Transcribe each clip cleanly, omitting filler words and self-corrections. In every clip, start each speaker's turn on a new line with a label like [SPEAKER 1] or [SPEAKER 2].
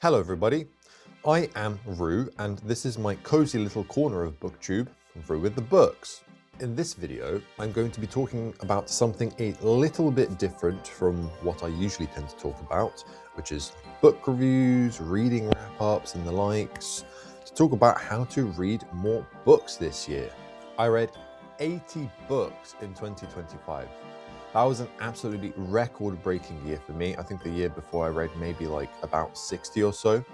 [SPEAKER 1] Hello everybody, I am Rue and this is my cozy little corner of Booktube, Rue with the Books. In this video, I'm going to be talking about something a little bit different from what I usually tend to talk about, which is book reviews, reading wrap-ups and the likes, to talk about how to read more books this year. I read 80 books in 2025. That was an absolutely record-breaking year for me. I think the year before I read maybe like about 60 or so.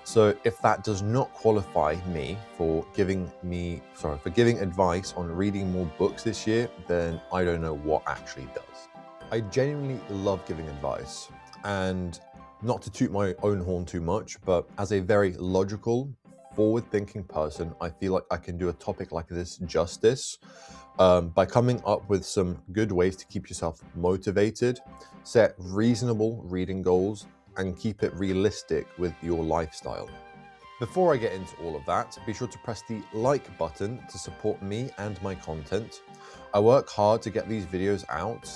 [SPEAKER 1] So if that does not qualify me for giving advice on reading more books this year, then I don't know what actually does. I genuinely love giving advice, and not to toot my own horn too much, but as a very logical, forward-thinking person, I feel like I can do a topic like this justice by coming up with some good ways to keep yourself motivated, set reasonable reading goals, and keep it realistic with your lifestyle. Before I get into all of that, be sure to press the like button to support me and my content. I work hard to get these videos out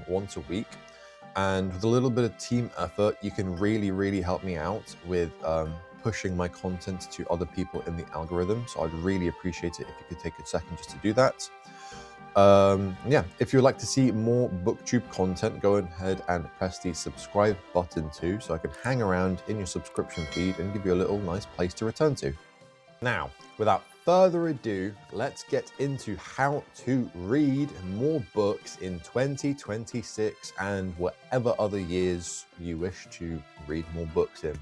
[SPEAKER 1] once a week, and with a little bit of team effort, you can really help me out with pushing my content to other people in the algorithm. So I'd really appreciate it if you could take a second just to do that. If you'd like to see more Booktube content, go ahead and press the subscribe button too, so I can hang around in your subscription feed and give you a little nice place to return to. Now, without further ado, let's get into how to read more books in 2026 and whatever other years you wish to read more books in.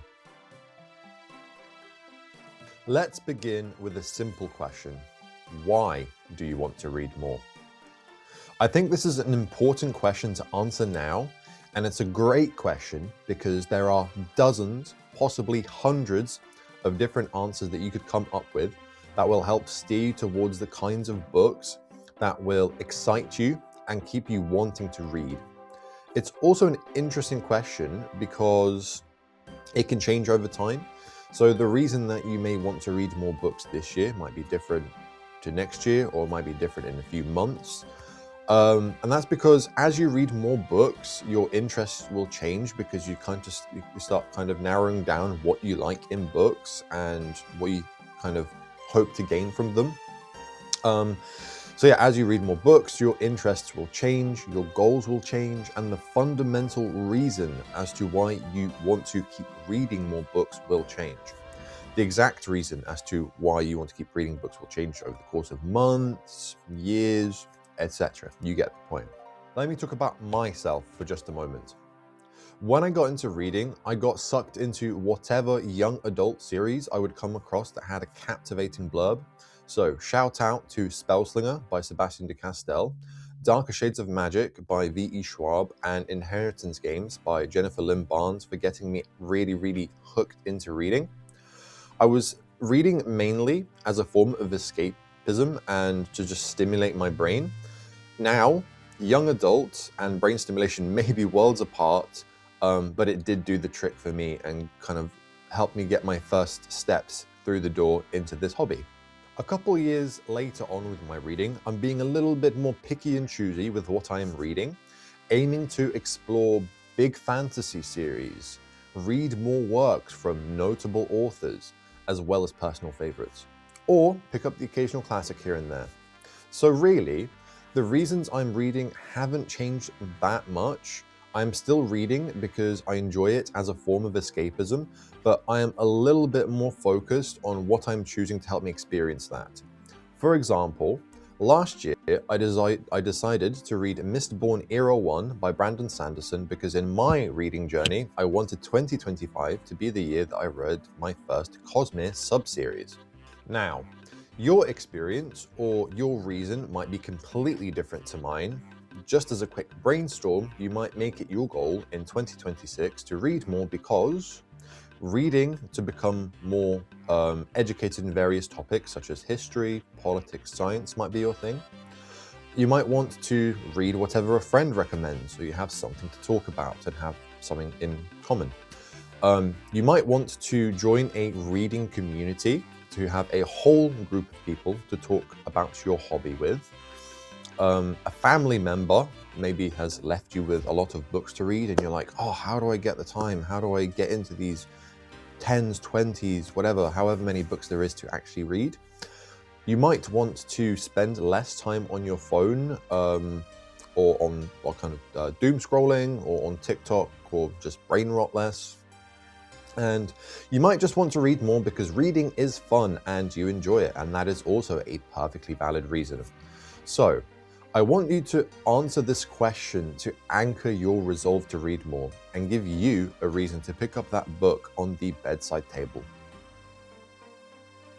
[SPEAKER 1] Let's begin with a simple question. Why do you want to read more? I think this is an important question to answer now, and it's a great question because there are dozens, possibly hundreds of different answers that you could come up with that will help steer you towards the kinds of books that will excite you and keep you wanting to read. It's also an interesting question because it can change over time. So the reason that you may want to read more books this year might be different to next year, or might be different in a few months. And that's because as you read more books, your interests will change because you start kind of narrowing down what you like in books and what you kind of hope to gain from them. As you read more books, your interests will change, your goals will change, and the fundamental reason as to why you want to keep reading more books will change. The exact reason as to why you want to keep reading books will change over the course of months, years, etc. You get the point. Let me talk about myself for just a moment. When I got into reading, I got sucked into whatever young adult series I would come across that had a captivating blurb. So shout out to Spellslinger by Sebastian de Castell, Darker Shades of Magic by V.E. Schwab, and Inheritance Games by Jennifer Lynn Barnes for getting me really hooked into reading. I was reading mainly as a form of escapism and to just stimulate my brain. Now, young adults and brain stimulation may be worlds apart, but it did do the trick for me and kind of helped me get my first steps through the door into this hobby. A couple years later on with my reading, I'm being a little bit more picky and choosy with what I am reading, aiming to explore big fantasy series, read more works from notable authors, as well as personal favorites, or pick up the occasional classic here and there. So really, the reasons I'm reading haven't changed that much. I'm still reading because I enjoy it as a form of escapism, but I am a little bit more focused on what I'm choosing to help me experience that. For example, last year I decided to read Mistborn Era 1 by Brandon Sanderson because in my reading journey, I wanted 2025 to be the year that I read my first Cosmere sub-series. Now, your experience or your reason might be completely different to mine. Just as a quick brainstorm, you might make it your goal in 2026 to read more because reading to become more educated in various topics such as history, politics, science might be your thing. You might want to read whatever a friend recommends so you have something to talk about and have something in common. You might want to join a reading community to have a whole group of people to talk about your hobby with. A family member maybe has left you with a lot of books to read and you're like, oh, how do I get the time? How do I get into these 10s, 20s, whatever, however many books there is to actually read. You might want to spend less time on your phone or kind of doom scrolling or on TikTok or just brain rot less. And you might just want to read more because reading is fun and you enjoy it, and that is also a perfectly valid reason. So, I want you to answer this question to anchor your resolve to read more and give you a reason to pick up that book on the bedside table.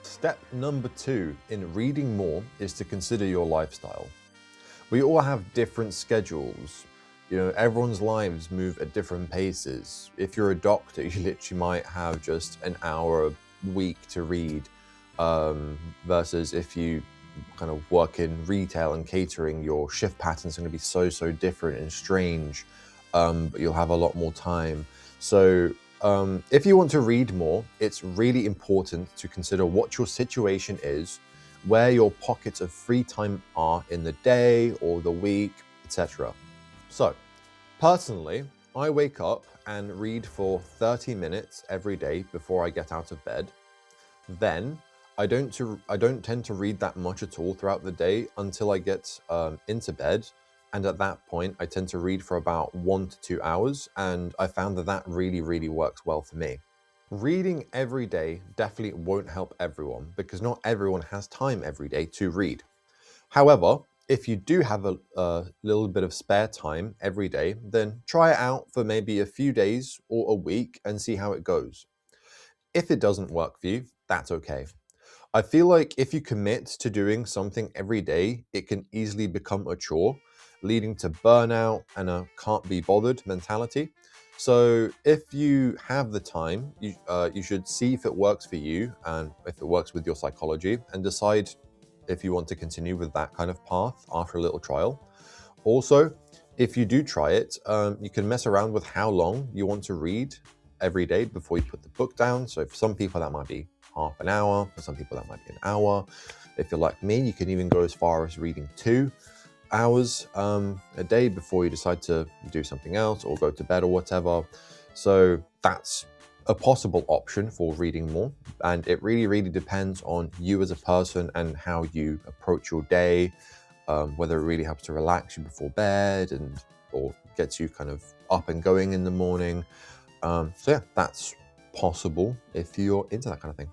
[SPEAKER 1] Step number 2 in reading more is to consider your lifestyle. We all have different schedules. You know, everyone's lives move at different paces. If you're a doctor, you literally might have just an hour a week to read, versus if you kind of work in retail and catering, your shift patterns are going to be so different and strange, but you'll have a lot more time. So if you want to read more, it's really important to consider what your situation is, where your pockets of free time are in the day or the week, etc. So, personally, I wake up and read for 30 minutes every day before I get out of bed. Then, I don't tend to read that much at all throughout the day until I get into bed. And at that point, I tend to read for about 1 to 2 hours, and I found that that really works well for me. Reading every day definitely won't help everyone because not everyone has time every day to read. However, if you do have a little bit of spare time every day, then try it out for maybe a few days or a week and see how it goes. If it doesn't work for you, that's okay. I feel like if you commit to doing something every day, it can easily become a chore, leading to burnout and a can't be bothered mentality. So if you have the time, you should see if it works for you and if it works with your psychology, and decide if you want to continue with that kind of path after a little trial. Also, if you do try it, you can mess around with how long you want to read every day before you put the book down. So for some people that might be half an hour, for some people that might be an hour. If you're like me, you can even go as far as reading 2 hours a day before you decide to do something else or go to bed or whatever. So that's a possible option for reading more, and it really depends on you as a person and how you approach your day, whether it really helps to relax you before bed or gets you kind of up and going in the morning. So yeah, that's possible if you're into that kind of thing.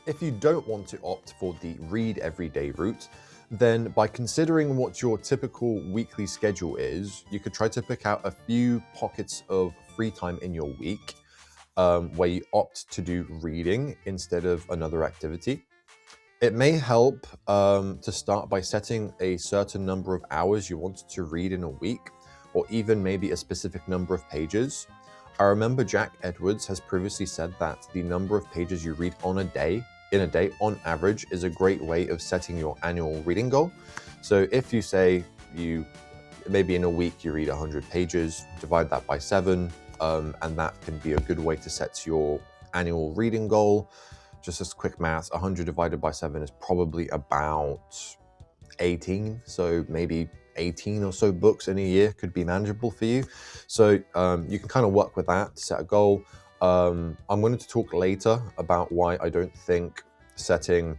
[SPEAKER 1] If you don't want to opt for the read every day route, then by considering what your typical weekly schedule is, you could try to pick out a few pockets of free time in your week where you opt to do reading instead of another activity. It may help to start by setting a certain number of hours you want to read in a week, or even maybe a specific number of pages. I remember Jack Edwards has previously said that the number of pages you read in a day on average is a great way of setting your annual reading goal. So if you say maybe in a week you read 100 pages, divide that by 7, and that can be a good way to set your annual reading goal. Just as quick maths, 100 divided by 7 is probably about 18. So maybe 18 or so books in a year could be manageable for you. So you can kind of work with that to set a goal. I'm going to talk later about why I don't think setting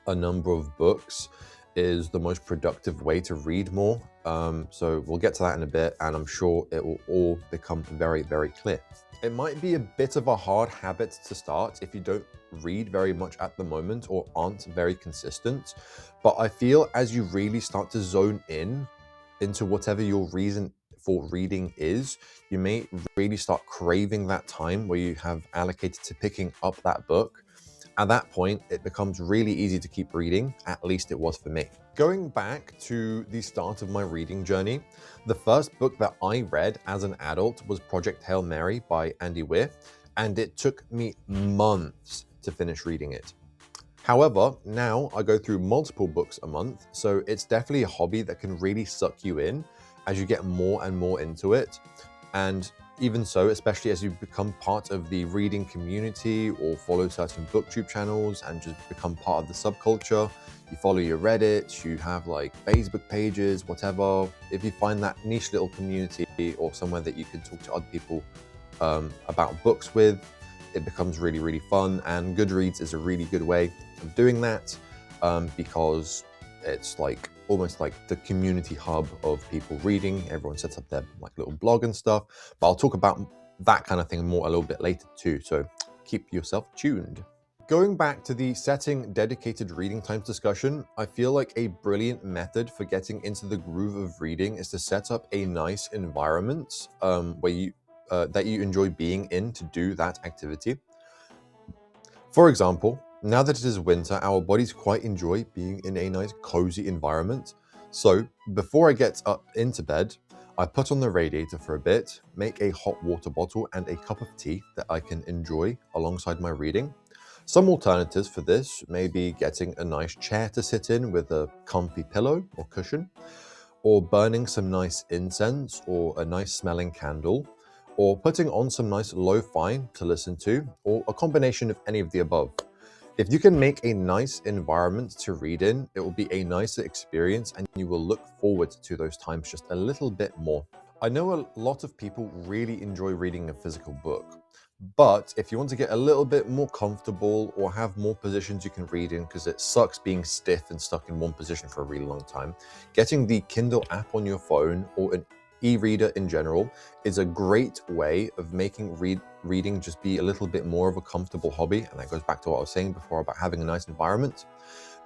[SPEAKER 1] a number of books is the most productive way to read more. So we'll get to that in a bit, and I'm sure it will all become very clear. It might be a bit of a hard habit to start if you don't read very much at the moment or aren't very consistent, but I feel as you really start to zone into whatever your reason for reading is, you may really start craving that time where you have allocated to picking up that book. At that point, it becomes really easy to keep reading, at least it was for me. Going back to the start of my reading journey, the first book that I read as an adult was Project Hail Mary by Andy Weir, and it took me months to finish reading it. However, now I go through multiple books a month, so it's definitely a hobby that can really suck you in as you get more and more into it. And even so, especially as you become part of the reading community or follow certain Booktube channels and just become part of the subculture, you follow your Reddit, you have like Facebook pages, whatever. If you find that niche little community or somewhere that you can talk to other people about books with, it becomes really, really fun. And Goodreads is a really good way of doing that because it's like almost like the community hub of people reading. Everyone sets up their like little blog and stuff. But I'll talk about that kind of thing more a little bit later too. So keep yourself tuned. Going back to the setting dedicated reading times discussion, I feel like a brilliant method for getting into the groove of reading is to set up a nice environment where you that you enjoy being in to do that activity. For example, now that it is winter, our bodies quite enjoy being in a nice cozy environment. So before I get up into bed, I put on the radiator for a bit, make a hot water bottle and a cup of tea that I can enjoy alongside my reading. Some alternatives for this may be getting a nice chair to sit in with a comfy pillow or cushion, or burning some nice incense or a nice smelling candle, or putting on some nice lo-fi to listen to, or a combination of any of the above. If you can make a nice environment to read in, it will be a nicer experience and you will look forward to those times just a little bit more. I know a lot of people really enjoy reading a physical book, but if you want to get a little bit more comfortable or have more positions you can read in, because it sucks being stiff and stuck in one position for a really long time, getting the Kindle app on your phone or an e-reader in general is a great way of making reading just be a little bit more of a comfortable hobby. And that goes back to what I was saying before about having a nice environment.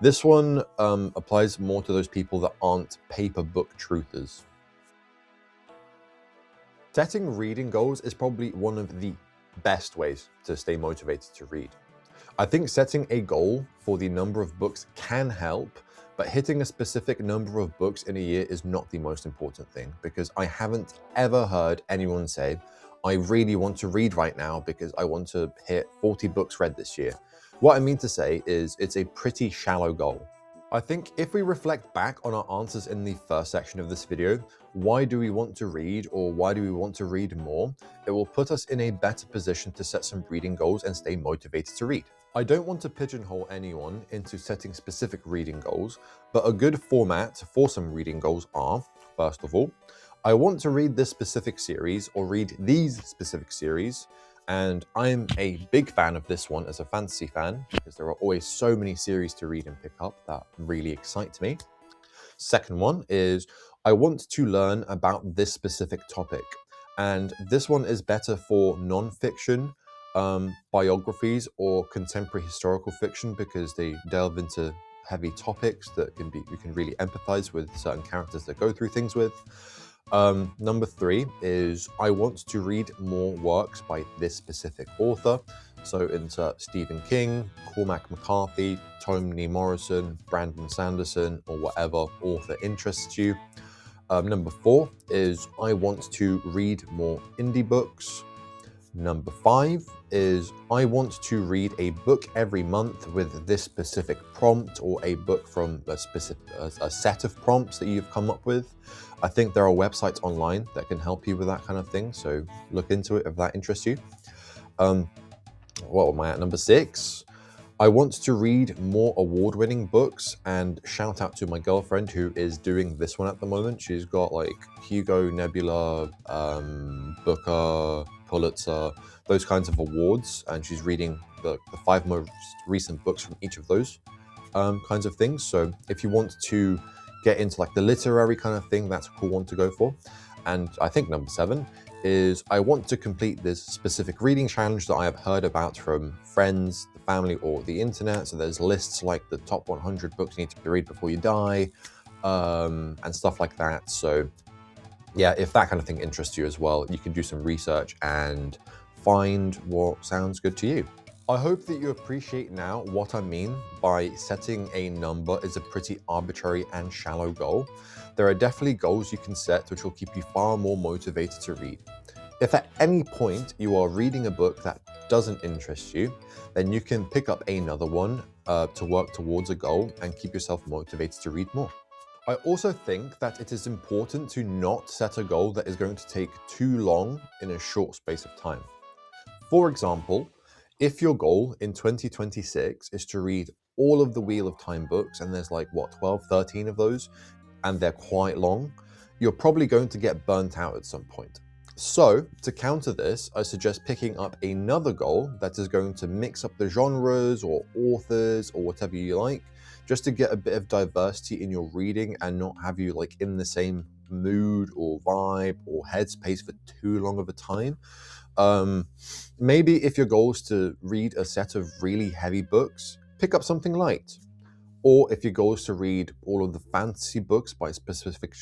[SPEAKER 1] This one applies more to those people that aren't paper book truthers. Setting reading goals is probably one of the best ways to stay motivated to read. I think setting a goal for the number of books can help, but hitting a specific number of books in a year is not the most important thing, because I haven't ever heard anyone say, I really want to read right now because I want to hit 40 books read this year. What I mean to say is it's a pretty shallow goal. I think if we reflect back on our answers in the first section of this video, why do we want to read or why do we want to read more, it will put us in a better position to set some reading goals and stay motivated to read. I don't want to pigeonhole anyone into setting specific reading goals, but a good format for some reading goals are, first of all, I want to read this specific series or read these specific series, and I'm a big fan of this one as a fantasy fan because there are always so many series to read and pick up that really excite me. Second one is I want to learn about this specific topic, and this one is better for non-fiction, biographies or contemporary historical fiction because they delve into heavy topics that you can really empathize with certain characters that go through things with. Number three is I want to read more works by this specific author. So insert Stephen King, Cormac McCarthy, Toni Morrison, Brandon Sanderson, or whatever author interests you. Number four is I want to read more indie books. Number five is I want to read a book every month with this specific prompt or a book from a set of prompts that you've come up with. I think there are websites online that can help you with that kind of thing, so look into it if that interests you. What am I at? Number six, I want to read more award-winning books, and shout out to my girlfriend who is doing this one at the moment. She's got like Hugo, Nebula, Booker, Pulitzer, those kinds of awards, and she's reading the 5 most recent books from each of those kinds of things. So if you want to get into like the literary kind of thing, that's a cool one to go for. And I think number 7 is I want to complete this specific reading challenge that I have heard about from friends, the family, or the internet. So there's lists like the top 100 books you need to read before you die, and stuff like that. So yeah, if that kind of thing interests you as well, you can do some research and find what sounds good to you. I hope that you appreciate now what I mean by setting a number is a pretty arbitrary and shallow goal. There are definitely goals you can set which will keep you far more motivated to read. If at any point you are reading a book that doesn't interest you, then you can pick up another one to work towards a goal and keep yourself motivated to read more. I also think that it is important to not set a goal that is going to take too long in a short space of time. For example, if your goal in 2026 is to read all of the Wheel of Time books, and there's like, what, 12, 13 of those, and they're quite long, you're probably going to get burnt out at some point. So, to counter this, I suggest picking up another goal that is going to mix up the genres or authors or whatever you like, just to get a bit of diversity in your reading and not have you like in the same mood or vibe or headspace for too long of a time. Maybe if your goal is to read a set of really heavy books, pick up something light. Or if your goal is to read all of the fantasy books by specific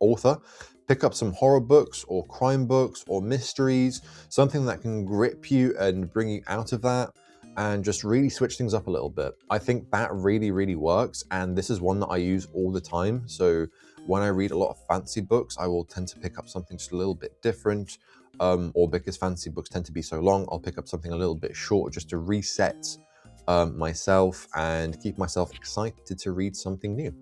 [SPEAKER 1] author, pick up some horror books or crime books or mysteries, something that can grip you and bring you out of that and just really switch things up a little bit. I think that really, really works, and this is one that I use all the time. So when I read a lot of fantasy books, I will tend to pick up something just a little bit different, or because fantasy books tend to be so long, I'll pick up something a little bit short just to reset myself and keep myself excited to read something new.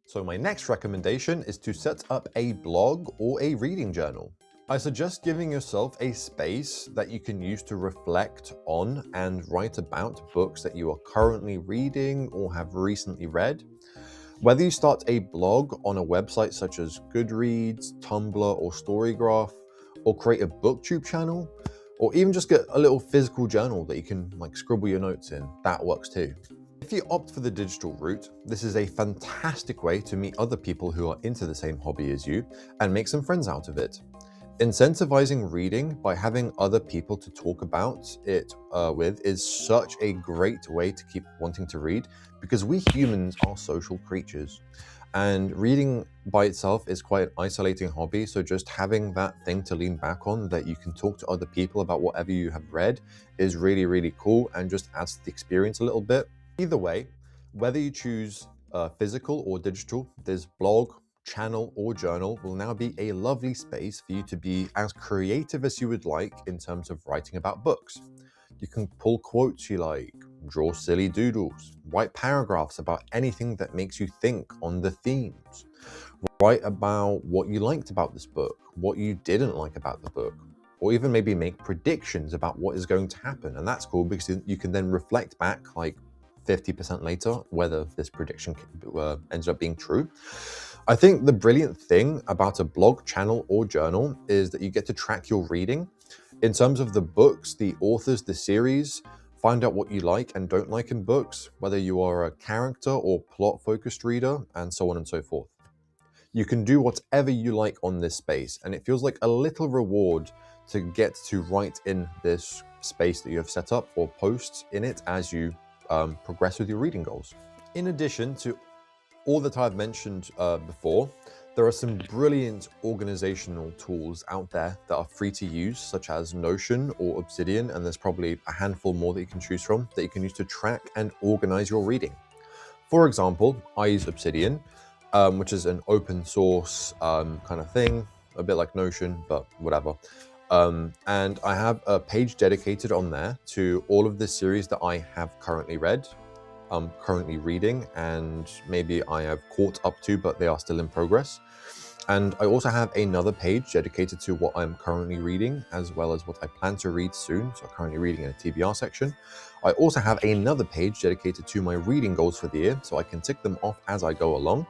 [SPEAKER 1] So my next recommendation is to set up a blog or a reading journal. I suggest giving yourself a space that you can use to reflect on and write about books that you are currently reading or have recently read. Whether you start a blog on a website such as Goodreads, Tumblr, or Storygraph, or create a Booktube channel, or even just get a little physical journal that you can like scribble your notes in, that works too. If you opt for the digital route, this is a fantastic way to meet other people who are into the same hobby as you and make some friends out of it. Incentivizing reading by having other people to talk about it with is such a great way to keep wanting to read, because we humans are social creatures. And reading by itself is quite an isolating hobby, so just having that thing to lean back on that you can talk to other people about whatever you have read is really, really cool and just adds to the experience a little bit. Either way, whether you choose physical or digital, this blog, channel, or journal will now be a lovely space for you to be as creative as you would like in terms of writing about books. You can pull quotes you like, draw silly doodles, write paragraphs about anything that makes you think on the themes, write about what you liked about this book, what you didn't like about the book, or even maybe make predictions about what is going to happen. And that's cool because you can then reflect back like 50% later whether this prediction ends up being true. I think the brilliant thing about a blog, channel, or journal is that you get to track your reading. In terms of the books, the authors, the series, find out what you like and don't like in books, whether you are a character or plot-focused reader, and so on and so forth. You can do whatever you like on this space, and it feels like a little reward to get to write in this space that you have set up or post in it as you progress with your reading goals. In addition to all that I've mentioned before, there are some brilliant organizational tools out there that are free to use, such as Notion or Obsidian, and there's probably a handful more that you can choose from that you can use to track and organize your reading. For example, I use Obsidian, which is an open source kind of thing, a bit like Notion, but whatever. And I have a page dedicated on there to all of the series that I have currently read, I'm currently reading, and maybe I have caught up to, but they are still in progress. And I also have another page dedicated to what I'm currently reading, as well as what I plan to read soon. So I'm currently reading in a TBR section. I also have another page dedicated to my reading goals for the year, so I can tick them off as I go along.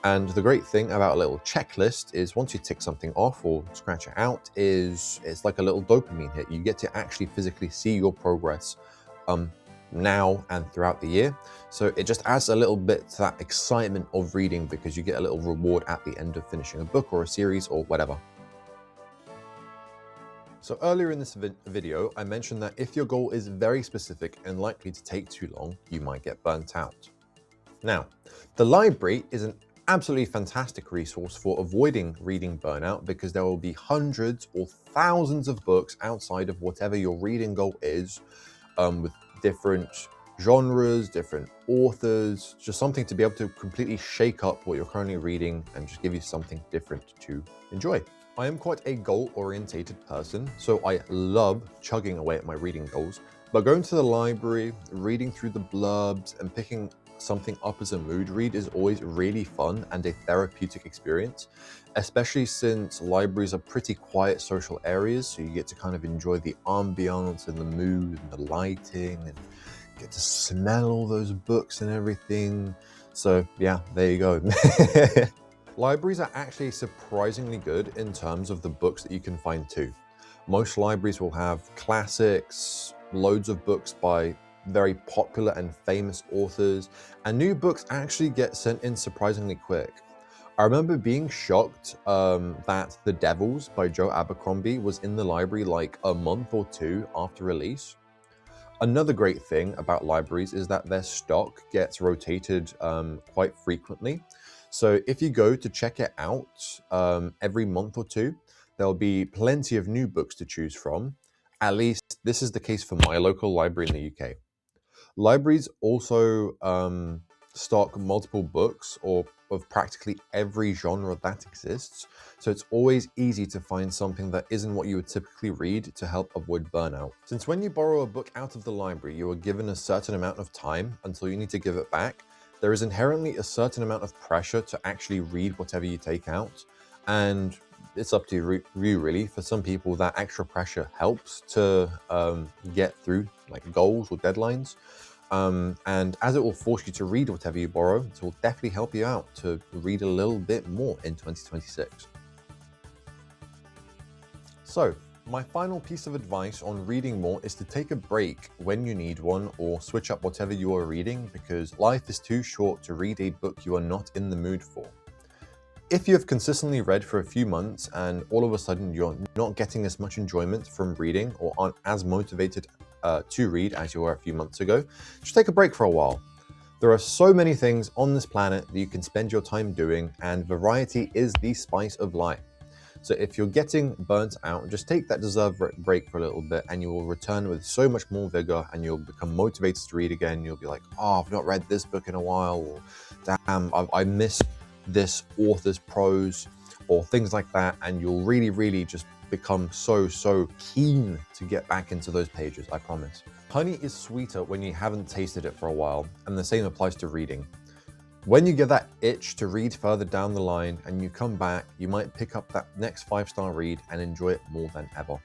[SPEAKER 1] And the great thing about a little checklist is once you tick something off or scratch it out, it's like a little dopamine hit. You get to actually physically see your progress now and throughout the year. So it just adds a little bit to that excitement of reading, because you get a little reward at the end of finishing a book or a series or whatever. So earlier in this video, I mentioned that if your goal is very specific and likely to take too long, you might get burnt out. Now, the library is an absolutely fantastic resource for avoiding reading burnout, because there will be hundreds or thousands of books outside of whatever your reading goal is, with different genres, different authors, just something to be able to completely shake up what you're currently reading and just give you something different to enjoy. I am quite a goal-orientated person, so I love chugging away at my reading goals, but going to the library, reading through the blurbs, and picking something up as a mood read is always really fun and a therapeutic experience, especially since libraries are pretty quiet social areas, so you get to kind of enjoy the ambiance and the mood and the lighting and get to smell all those books and everything. So yeah, there you go. Libraries are actually surprisingly good in terms of the books that you can find too. Most libraries will have classics, loads of books by very popular and famous authors, and new books actually get sent in surprisingly quick. I remember being shocked that The Devils by Joe Abercrombie was in the library like a month or two after release. Another great thing about libraries is that their stock gets rotated quite frequently. So if you go to check it out every month or two, there'll be plenty of new books to choose from. At least this is the case for my local library in the UK. Libraries also stock multiple books or of practically every genre that exists, so it's always easy to find something that isn't what you would typically read to help avoid burnout. Since when you borrow a book out of the library, you are given a certain amount of time until you need to give it back, there is inherently a certain amount of pressure to actually read whatever you take out, and it's up to you really. For some people, that extra pressure helps to get through like goals or deadlines. And as it will force you to read whatever you borrow, it will definitely help you out to read a little bit more in 2026. So, my final piece of advice on reading more is to take a break when you need one, or switch up whatever you are reading, because life is too short to read a book you are not in the mood for. If you have consistently read for a few months and all of a sudden you're not getting as much enjoyment from reading or aren't as motivated to read as you were a few months ago, just take a break for a while. There are so many things on this planet that you can spend your time doing, and variety is the spice of life. So if you're getting burnt out, just take that deserved break for a little bit and you will return with so much more vigor, and you'll become motivated to read again. You'll be like, oh, I've not read this book in a while, or damn, I missed this author's prose, or things like that, and you'll really just become so keen to get back into those pages, I promise. Honey is sweeter when you haven't tasted it for a while, and the same applies to reading. When you get that itch to read further down the line and you come back, you might pick up that next 5-star read and enjoy it more than ever.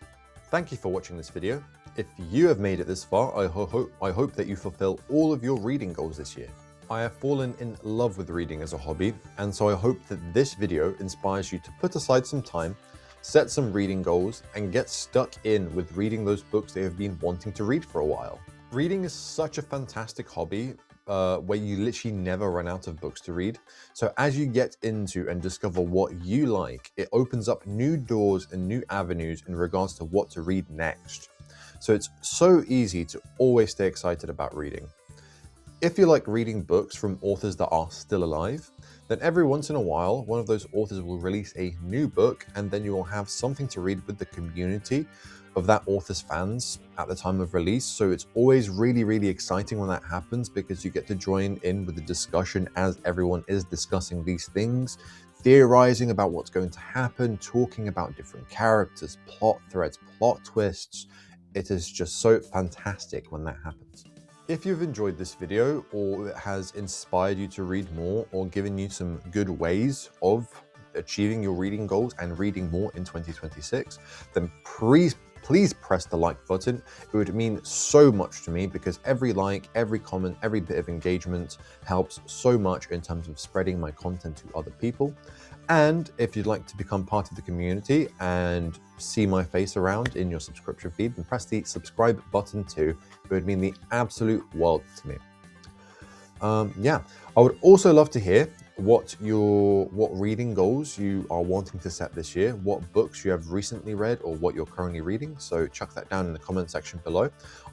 [SPEAKER 1] Thank you for watching this video. If you have made it this far, I hope that you fulfill all of your reading goals this year. I have fallen in love with reading as a hobby, and so I hope that this video inspires you to put aside some time, set some reading goals, and get stuck in with reading those books that you have been wanting to read for a while. Reading is such a fantastic hobby where you literally never run out of books to read. So as you get into and discover what you like, it opens up new doors and new avenues in regards to what to read next. So it's so easy to always stay excited about reading. If you like reading books from authors that are still alive, then every once in a while, one of those authors will release a new book, and then you will have something to read with the community of that author's fans at the time of release. So it's always really exciting when that happens, because you get to join in with the discussion as everyone is discussing these things, theorizing about what's going to happen, talking about different characters, plot threads, plot twists. It is just so fantastic when that happens. If you've enjoyed this video, or it has inspired you to read more, or given you some good ways of achieving your reading goals and reading more in 2026, then please press the like button. It would mean so much to me, because every like, every comment, every bit of engagement helps so much in terms of spreading my content to other people. And if you'd like to become part of the community and see my face around in your subscription feed, then press the subscribe button too. It would mean the absolute world to me. Yeah, I would also love to hear what reading goals you are wanting to set this year, what books you have recently read, or what you're currently reading. So chuck that down in the comment section below.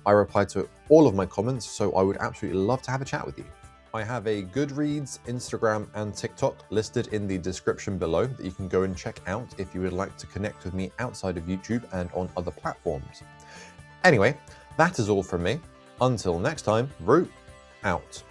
[SPEAKER 1] I reply to all of my comments, so I would absolutely love to have a chat with you. I have a Goodreads, Instagram, and TikTok listed in the description below that you can go and check out if you would like to connect with me outside of YouTube and on other platforms. Anyway, that is all from me. Until next time, Root out.